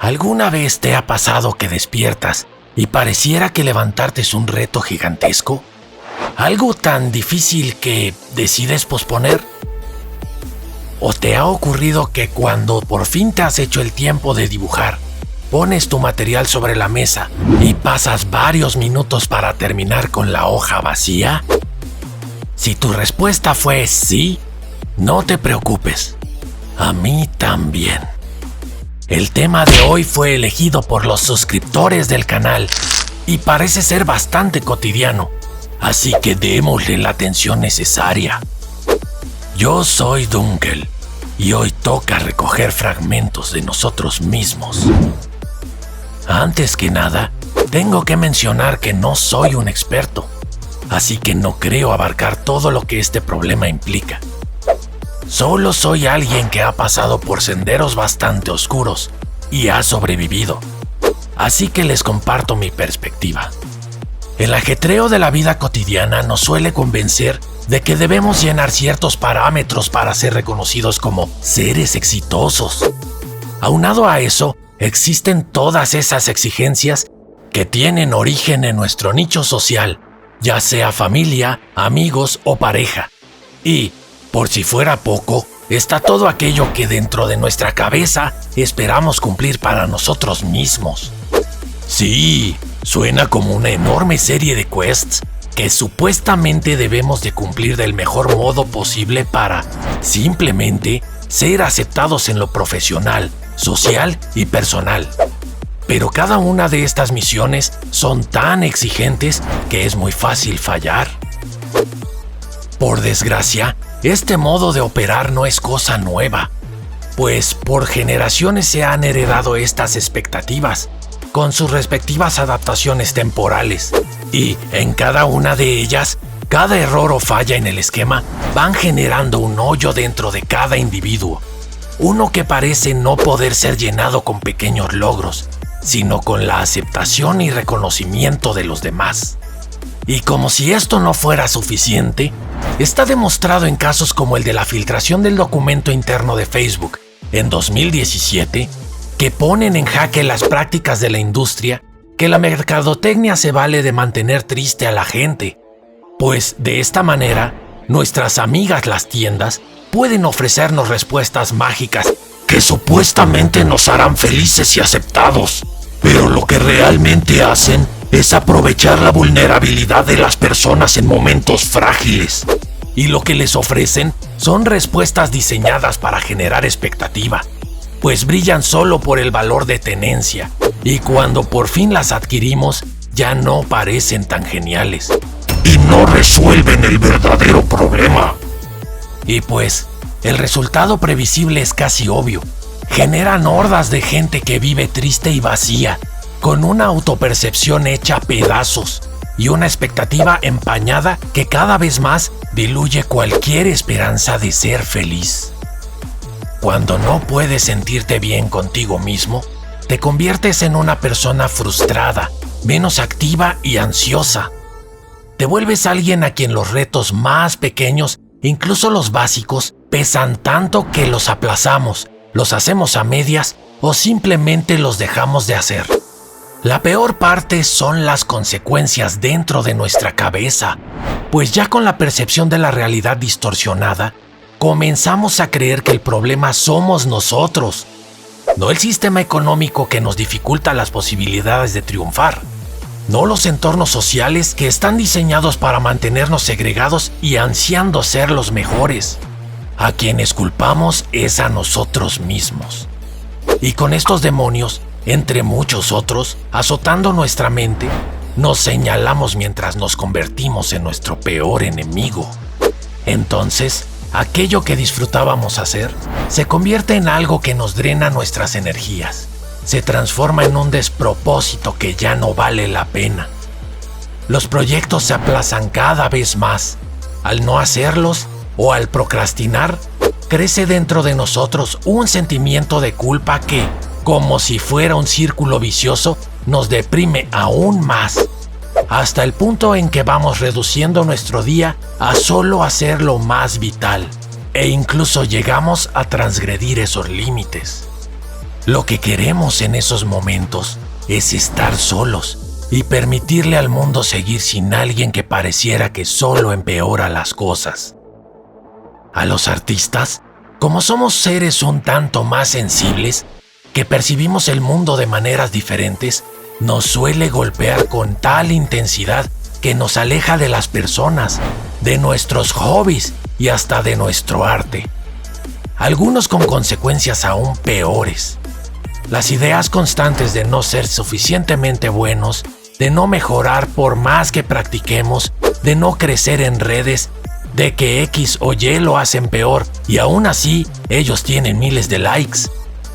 ¿Alguna vez te ha pasado que despiertas y pareciera que levantarte es un reto gigantesco? ¿Algo tan difícil que decides posponer? ¿O te ha ocurrido que cuando por fin te has hecho el tiempo de dibujar, pones tu material sobre la mesa y pasas varios minutos para terminar con la hoja vacía? Si tu respuesta fue sí, no te preocupes. A mí también. El tema de hoy fue elegido por los suscriptores del canal y parece ser bastante cotidiano, así que démosle la atención necesaria. Yo soy Dunkel y hoy toca recoger fragmentos de nosotros mismos. Antes que nada, tengo que mencionar que no soy un experto, así que no creo abarcar todo lo que este problema implica. Solo soy alguien que ha pasado por senderos bastante oscuros y ha sobrevivido, así que les comparto mi perspectiva. El ajetreo de la vida cotidiana nos suele convencer de que debemos llenar ciertos parámetros para ser reconocidos como seres exitosos. Aunado a eso, existen todas esas exigencias que tienen origen en nuestro nicho social, ya sea familia, amigos o pareja. Y, por si fuera poco, está todo aquello que dentro de nuestra cabeza esperamos cumplir para nosotros mismos. Sí, suena como una enorme serie de quests que supuestamente debemos de cumplir del mejor modo posible para, simplemente, ser aceptados en lo profesional, social y personal. Pero cada una de estas misiones son tan exigentes que es muy fácil fallar. Por desgracia, este modo de operar no es cosa nueva, pues por generaciones se han heredado estas expectativas, con sus respectivas adaptaciones temporales, y en cada una de ellas, cada error o falla en el esquema van generando un hoyo dentro de cada individuo, uno que parece no poder ser llenado con pequeños logros, sino con la aceptación y reconocimiento de los demás. Y como si esto no fuera suficiente, está demostrado en casos como el de la filtración del documento interno de Facebook en 2017, que ponen en jaque las prácticas de la industria, que la mercadotecnia se vale de mantener triste a la gente, pues de esta manera, nuestras amigas las tiendas pueden ofrecernos respuestas mágicas que supuestamente nos harán felices y aceptados, pero lo que realmente hacen es aprovechar la vulnerabilidad de las personas en momentos frágiles. Y lo que les ofrecen son respuestas diseñadas para generar expectativa, pues brillan solo por el valor de tenencia, y cuando por fin las adquirimos, ya no parecen tan geniales. Y no resuelven el verdadero problema. Y pues, el resultado previsible es casi obvio. Generan hordas de gente que vive triste y vacía, con una autopercepción hecha a pedazos y una expectativa empañada que cada vez más diluye cualquier esperanza de ser feliz. Cuando no puedes sentirte bien contigo mismo, te conviertes en una persona frustrada, menos activa y ansiosa. Te vuelves alguien a quien los retos más pequeños, incluso los básicos, pesan tanto que los aplazamos, los hacemos a medias o simplemente los dejamos de hacer. La peor parte son las consecuencias dentro de nuestra cabeza, pues ya con la percepción de la realidad distorsionada, comenzamos a creer que el problema somos nosotros, no el sistema económico que nos dificulta las posibilidades de triunfar, no los entornos sociales que están diseñados para mantenernos segregados y ansiando ser los mejores. A quienes culpamos es a nosotros mismos. Y con estos demonios, entre muchos otros, azotando nuestra mente, nos señalamos mientras nos convertimos en nuestro peor enemigo. Entonces, aquello que disfrutábamos hacer se convierte en algo que nos drena nuestras energías. Se transforma en un despropósito que ya no vale la pena. Los proyectos se aplazan cada vez más. Al no hacerlos o al procrastinar, crece dentro de nosotros un sentimiento de culpa que, como si fuera un círculo vicioso, nos deprime aún más, hasta el punto en que vamos reduciendo nuestro día a solo hacer lo más vital, e incluso llegamos a transgredir esos límites. Lo que queremos en esos momentos es estar solos y permitirle al mundo seguir sin alguien que pareciera que solo empeora las cosas. A los artistas, como somos seres un tanto más sensibles, que percibimos el mundo de maneras diferentes, nos suele golpear con tal intensidad que nos aleja de las personas, de nuestros hobbies y hasta de nuestro arte. Algunos con consecuencias aún peores. Las ideas constantes de no ser suficientemente buenos, de no mejorar por más que practiquemos, de no crecer en redes, de que X o Y lo hacen peor y aún así ellos tienen miles de likes.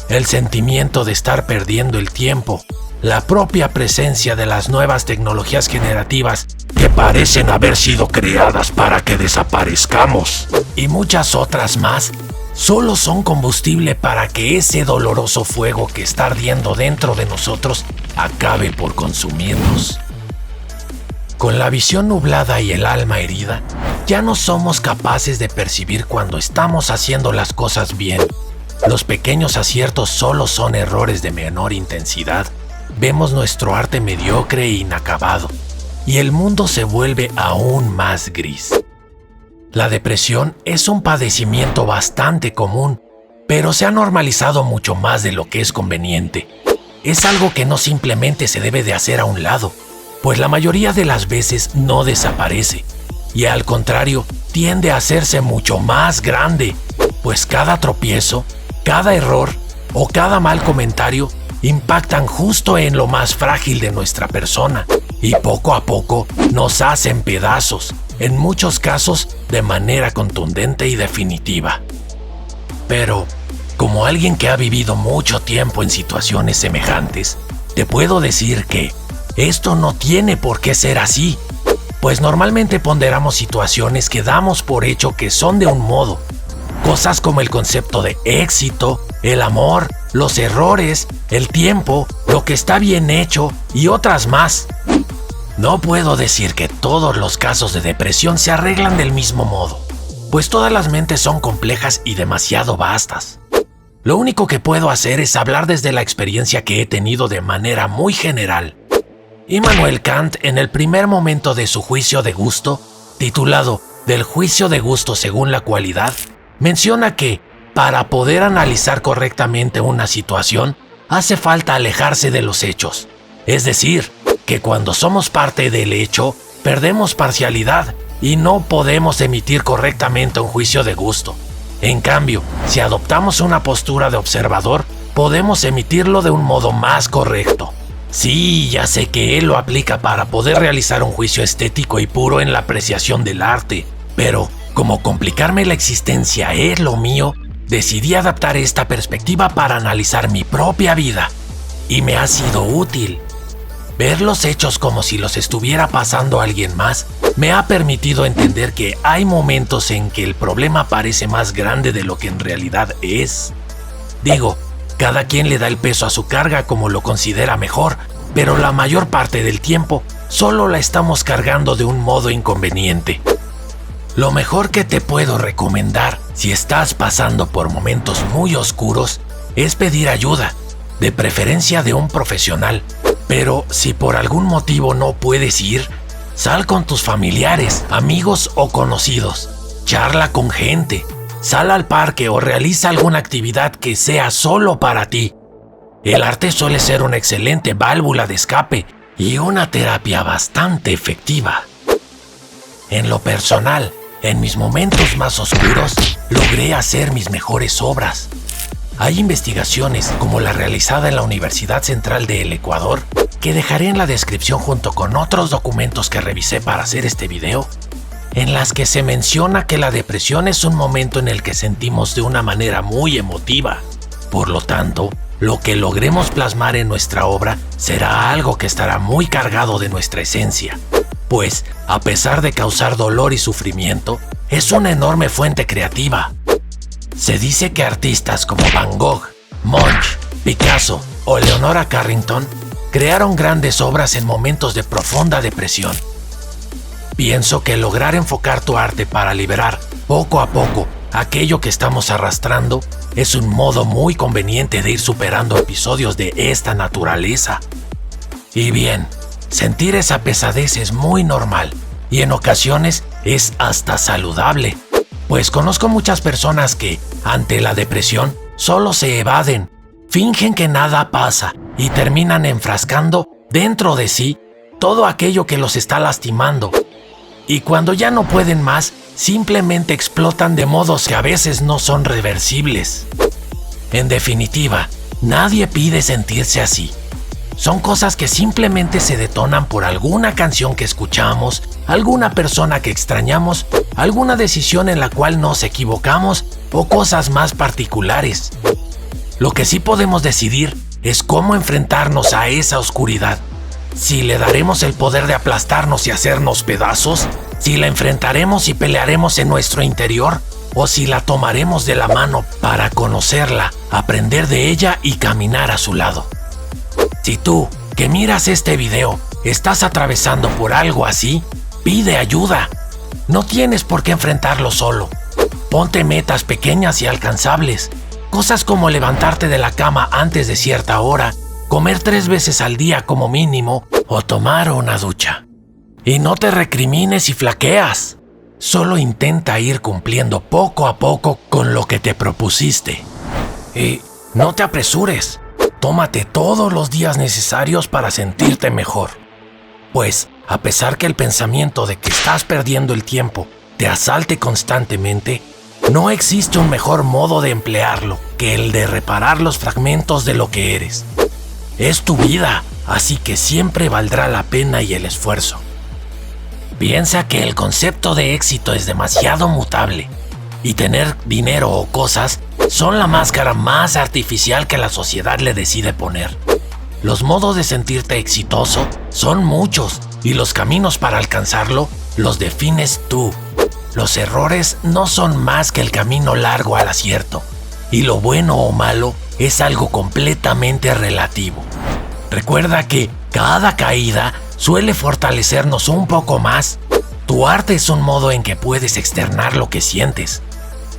El sentimiento de estar perdiendo el tiempo, la propia presencia de las nuevas tecnologías generativas que parecen haber sido creadas para que desaparezcamos y muchas otras más, solo son combustible para que ese doloroso fuego que está ardiendo dentro de nosotros acabe por consumirnos. Con la visión nublada y el alma herida, ya no somos capaces de percibir cuando estamos haciendo las cosas bien. Los pequeños aciertos solo son errores de menor intensidad. Vemos nuestro arte mediocre e inacabado, y el mundo se vuelve aún más gris. La depresión es un padecimiento bastante común, pero se ha normalizado mucho más de lo que es conveniente. Es algo que no simplemente se debe de hacer a un lado, pues la mayoría de las veces no desaparece, y al contrario, tiende a hacerse mucho más grande, pues cada tropiezo, cada error o cada mal comentario impactan justo en lo más frágil de nuestra persona y poco a poco nos hacen pedazos, en muchos casos de manera contundente y definitiva. Pero, como alguien que ha vivido mucho tiempo en situaciones semejantes, te puedo decir que esto no tiene por qué ser así, pues normalmente ponderamos situaciones que damos por hecho que son de un modo. Cosas como el concepto de éxito, el amor, los errores, el tiempo, lo que está bien hecho y otras más. No puedo decir que todos los casos de depresión se arreglan del mismo modo, pues todas las mentes son complejas y demasiado vastas. Lo único que puedo hacer es hablar desde la experiencia que he tenido de manera muy general. Immanuel Kant, en el primer momento de su juicio de gusto, titulado Del juicio de gusto según la cualidad, menciona que, para poder analizar correctamente una situación, hace falta alejarse de los hechos. Es decir, que cuando somos parte del hecho, perdemos parcialidad y no podemos emitir correctamente un juicio de gusto. En cambio, si adoptamos una postura de observador, podemos emitirlo de un modo más correcto. Sí, ya sé que él lo aplica para poder realizar un juicio estético y puro en la apreciación del arte, pero como complicarme la existencia es lo mío, decidí adaptar esta perspectiva para analizar mi propia vida. Y me ha sido útil. Ver los hechos como si los estuviera pasando a alguien más me ha permitido entender que hay momentos en que el problema parece más grande de lo que en realidad es. Digo, cada quien le da el peso a su carga como lo considera mejor, pero la mayor parte del tiempo solo la estamos cargando de un modo inconveniente. Lo mejor que te puedo recomendar si estás pasando por momentos muy oscuros es pedir ayuda, de preferencia de un profesional. Pero si por algún motivo no puedes ir, sal con tus familiares, amigos o conocidos. Charla con gente, sal al parque o realiza alguna actividad que sea solo para ti. El arte suele ser una excelente válvula de escape y una terapia bastante efectiva. En lo personal, en mis momentos más oscuros, logré hacer mis mejores obras. Hay investigaciones, como la realizada en la Universidad Central del Ecuador, que dejaré en la descripción junto con otros documentos que revisé para hacer este video, en las que se menciona que la depresión es un momento en el que sentimos de una manera muy emotiva. Por lo tanto, lo que logremos plasmar en nuestra obra será algo que estará muy cargado de nuestra esencia, pues, a pesar de causar dolor y sufrimiento, es una enorme fuente creativa. Se dice que artistas como Van Gogh, Munch, Picasso o Leonora Carrington crearon grandes obras en momentos de profunda depresión. Pienso que lograr enfocar tu arte para liberar, poco a poco, aquello que estamos arrastrando es un modo muy conveniente de ir superando episodios de esta naturaleza. Y bien, sentir esa pesadez es muy normal y en ocasiones es hasta saludable, pues conozco muchas personas que, ante la depresión, solo se evaden, fingen que nada pasa y terminan enfrascando dentro de sí todo aquello que los está lastimando. Y cuando ya no pueden más, simplemente explotan de modos que a veces no son reversibles. En definitiva, nadie pide sentirse así. Son cosas que simplemente se detonan por alguna canción que escuchamos, alguna persona que extrañamos, alguna decisión en la cual nos equivocamos o cosas más particulares. Lo que sí podemos decidir es cómo enfrentarnos a esa oscuridad. Si le daremos el poder de aplastarnos y hacernos pedazos, si la enfrentaremos y pelearemos en nuestro interior, o si la tomaremos de la mano para conocerla, aprender de ella y caminar a su lado. Si tú, que miras este video, estás atravesando por algo así, pide ayuda. No tienes por qué enfrentarlo solo. Ponte metas pequeñas y alcanzables. Cosas como levantarte de la cama antes de cierta hora, comer 3 veces al día como mínimo o tomar una ducha. Y no te recrimines si flaqueas. Solo intenta ir cumpliendo poco a poco con lo que te propusiste. Y no te apresures. Tómate todos los días necesarios para sentirte mejor. Pues, a pesar que el pensamiento de que estás perdiendo el tiempo te asalte constantemente, no existe un mejor modo de emplearlo que el de reparar los fragmentos de lo que eres. Es tu vida, así que siempre valdrá la pena y el esfuerzo. Piensa que el concepto de éxito es demasiado mutable y tener dinero o cosas son la máscara más artificial que la sociedad le decide poner. Los modos de sentirte exitoso son muchos y los caminos para alcanzarlo los defines tú. Los errores no son más que el camino largo al acierto y lo bueno o malo es algo completamente relativo. Recuerda que cada caída suele fortalecernos un poco más. Tu arte es un modo en que puedes externar lo que sientes.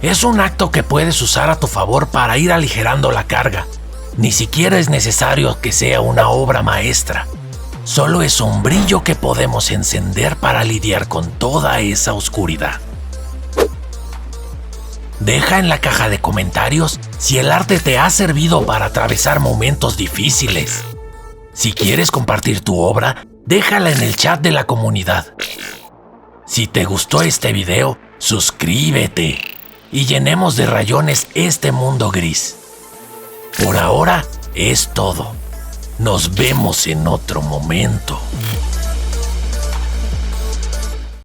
Es un acto que puedes usar a tu favor para ir aligerando la carga. Ni siquiera es necesario que sea una obra maestra. Solo es un brillo que podemos encender para lidiar con toda esa oscuridad. Deja en la caja de comentarios si el arte te ha servido para atravesar momentos difíciles. Si quieres compartir tu obra, déjala en el chat de la comunidad. Si te gustó este video, suscríbete y llenemos de rayones este mundo gris. Por ahora es todo. Nos vemos en otro momento.